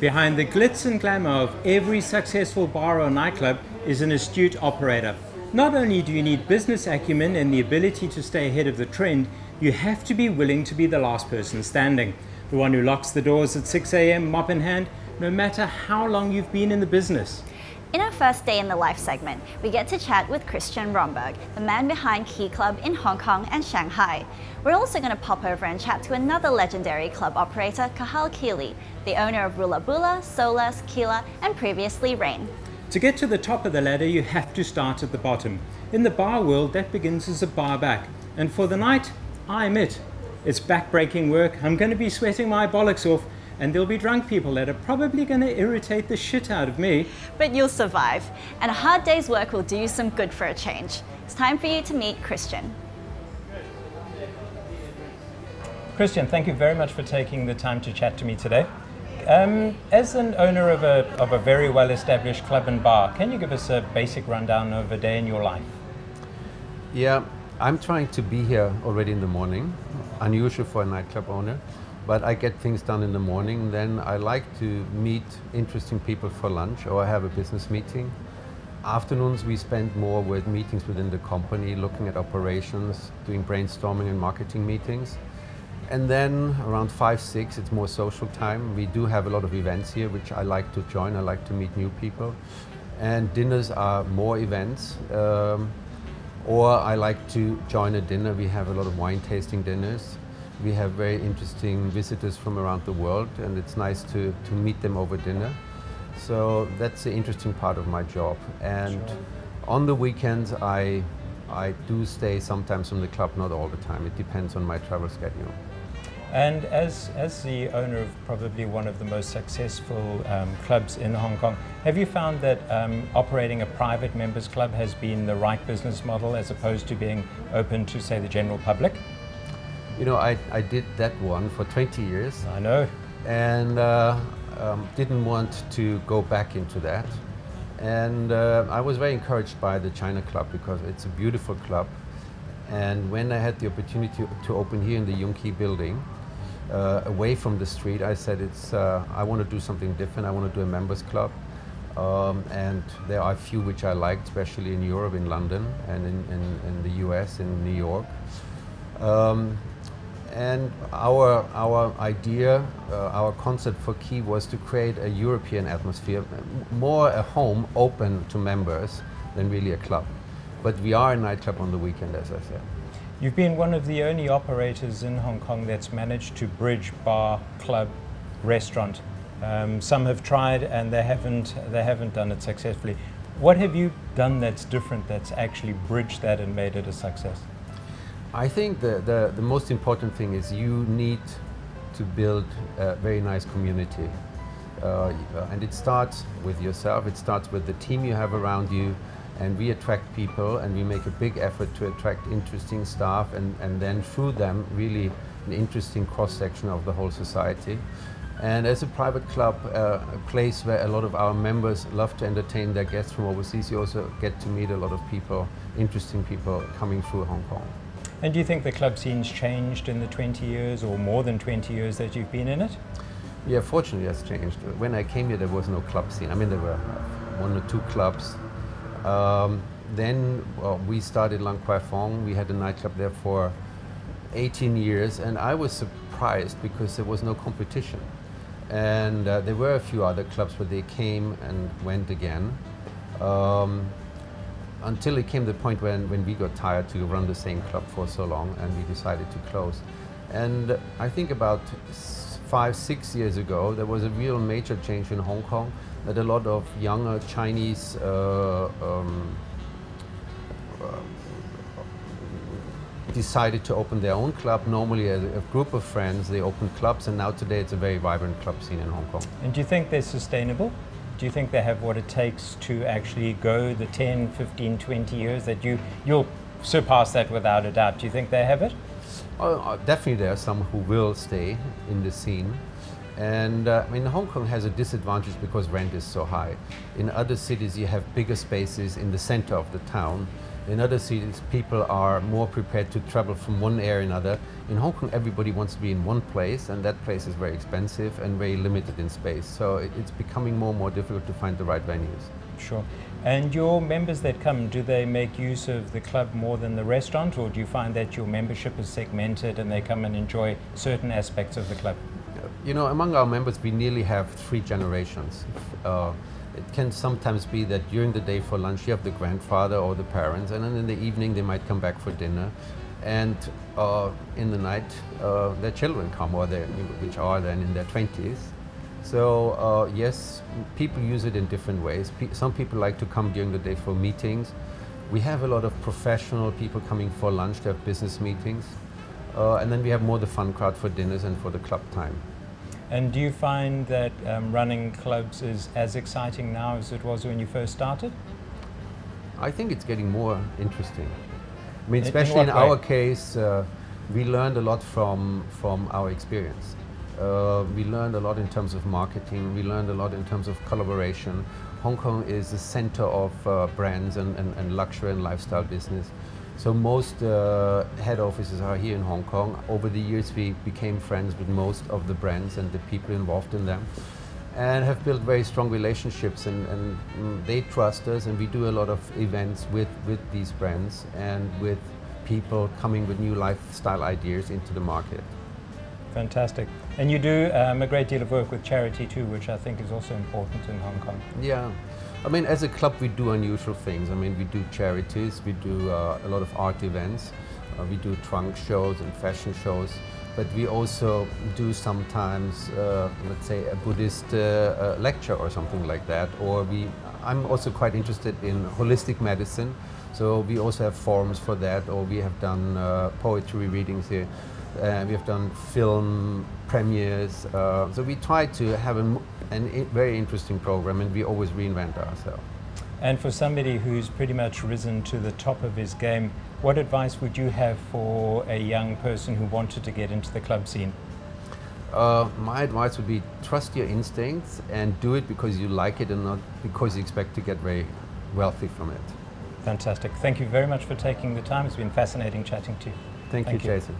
Behind the glitz and glamour of every successful bar or nightclub is an astute operator. Not only do you need business acumen and the ability to stay ahead of the trend, you have to be willing to be the last person standing. The one who locks the doors at 6 a.m. mop in hand, no matter how long you've been in the business. In our first day in the life segment, we get to chat with Christian Rhomberg, the man behind KEE Club in Hong Kong and Shanghai. We're also going to pop over and chat to another legendary club operator, Cathal Keeley, the owner of Rula Bula, Solas, Keela and previously Rain. To get to the top of the ladder, you have to start at the bottom. In the bar world, that begins as a bar back. And for the night, I'm it. It's back-breaking work, I'm going to be sweating my bollocks off, and there'll be drunk people that are probably going to irritate the shit out of me. But you'll survive, and a hard day's work will do you some good for a change. It's time for you to meet Christian. Christian, thank you very much for taking the time to chat to me today. As an owner of a very well-established club and bar, can you give us a basic rundown of a day in your life? Yeah, I'm trying to be here already in the morning, unusual for a nightclub owner. But I get things done in the morning, then I like to meet interesting people for lunch, or I have a business meeting. Afternoons we spend more with meetings within the company, looking at operations, doing brainstorming and marketing meetings. And then around 5, 6, it's more social time. We do have a lot of events here, which I like to join. I like to meet new people. And dinners are more events. Or I like to join a dinner. We have a lot of wine tasting dinners. We have very interesting visitors from around the world, and it's nice to meet them over dinner. So that's the interesting part of my job. And on the weekends, I do stay sometimes from the club, not all the time. It depends on my travel schedule. And as the owner of probably one of the most successful clubs in Hong Kong, have you found that operating a private members club has been the right business model as opposed to being open to, say, the general public? You know, I did that one for 20 years. I know. And didn't want to go back into that. And I was very encouraged by the China Club because it's a beautiful club. And when I had the opportunity to open here in the KEE building, away from the street, I said, I want to do something different. I want to do a members club. And there are a few which I liked, especially in Europe, in London, and in the US, in New York. And our idea, our concept for KEE was to create a European atmosphere, more a home open to members than really a club. But we are a nightclub on the weekend, as I said. You've been one of the only operators in Hong Kong that's managed to bridge bar, club, restaurant. Some have tried and they haven't done it successfully. What have you done that's different, that's actually bridged that and made it a success? I think the most important thing is you need to build a very nice community. And it starts with yourself, it starts with the team you have around you, and we attract people and we make a big effort to attract interesting staff and then through them really an interesting cross-section of the whole society. And as a private club, a place where a lot of our members love to entertain their guests from overseas, you also get to meet a lot of people, interesting people coming through Hong Kong. And do you think the club scene's changed in the 20 years or more than 20 years that you've been in it? Yeah, fortunately it's changed. When I came here there was no club scene. I mean, there were 1 or 2 clubs. Then we started Lang Kwai Fong. We had a nightclub there for 18 years and I was surprised because there was no competition. And there were a few other clubs where they came and went again. Until it came to the point when we got tired to run the same club for so long and we decided to close. And I think about 5, 6 years ago there was a real major change in Hong Kong, that a lot of younger Chinese decided to open their own club. Normally as a group of friends they open clubs, and now today it's a very vibrant club scene in Hong Kong. And do you think they're sustainable? Do you think they have what it takes to actually go the 10, 15, 20 years that you'll surpass that without a doubt? Do you think they have it? Definitely there are some who will stay in the scene. And I mean, Hong Kong has a disadvantage because rent is so high. In other cities you have bigger spaces in the center of the town. In other cities, people are more prepared to travel from one area to another. In Hong Kong, everybody wants to be in one place, and that place is very expensive and very limited in space. So it's becoming more and more difficult to find the right venues. Sure. And your members that come, do they make use of the club more than the restaurant, or do you find that your membership is segmented and they come and enjoy certain aspects of the club? You know, among our members, we nearly have 3 generations. It can sometimes be that during the day for lunch you have the grandfather or the parents, and then in the evening they might come back for dinner, and in the night their children come, or which are then in their 20s. So yes, people use it in different ways. Some people like to come during the day for meetings. We have a lot of professional people coming for lunch, they have business meetings, and then we have more the fun crowd for dinners and for the club time. And do you find that running clubs is as exciting now as it was when you first started? I think it's getting more interesting. I mean, especially in our case, we learned a lot from our experience. We learned a lot in terms of marketing, we learned a lot in terms of collaboration. Hong Kong is the center of brands and luxury and lifestyle business. So most head offices are here in Hong Kong. Over the years we became friends with most of the brands and the people involved in them, and have built very strong relationships, and they trust us, and we do a lot of events with these brands and with people coming with new lifestyle ideas into the market. Fantastic. And you do a great deal of work with charity too, which I think is also important in Hong Kong. Yeah. I mean, as a club, we do unusual things. I mean, we do charities, we do a lot of art events, we do trunk shows and fashion shows, but we also do sometimes, let's say, a Buddhist lecture or something like that. Or I'm also quite interested in holistic medicine, so we also have forums for that, or we have done poetry readings here. We have done film premieres, so we try to have a very interesting program, and we always reinvent ourselves. And for somebody who's pretty much risen to the top of his game, what advice would you have for a young person who wanted to get into the club scene? My advice would be trust your instincts and do it because you like it and not because you expect to get very wealthy from it. Fantastic. Thank you very much for taking the time. It's been fascinating chatting to you. Thank you, Jason.